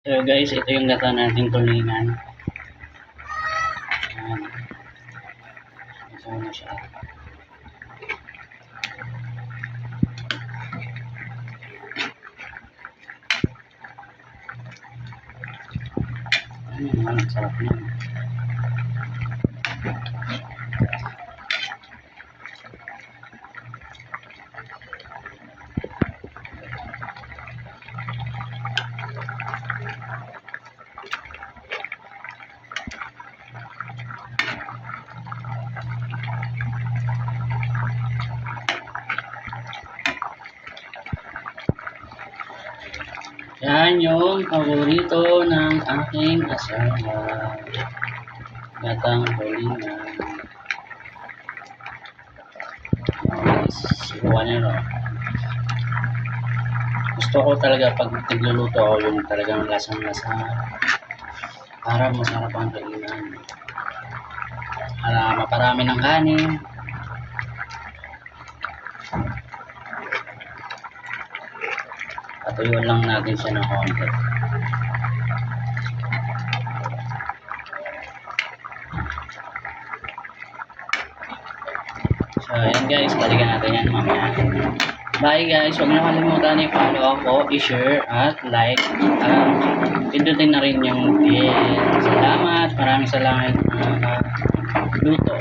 So guys, ito yung gata nating tulingan. Ayan. Ito na siya. Ayan, sarap na. Yan yung paborito ng aking asawa. Gatang tulingan. Subukan nyo, no? Gusto ko talaga pag nagluluto ako yung talagang lasang-lasa para masarap ang tulingan. Para maparami ng kanin. Patuyuan lang natin siya ng konti. So ayan guys, balikan natin yan mamaya. Bye guys, huwag na kalimutan i-follow ako, i-share at like. Pindutin na rin yung bell. Salamat, maraming salamat mga luto.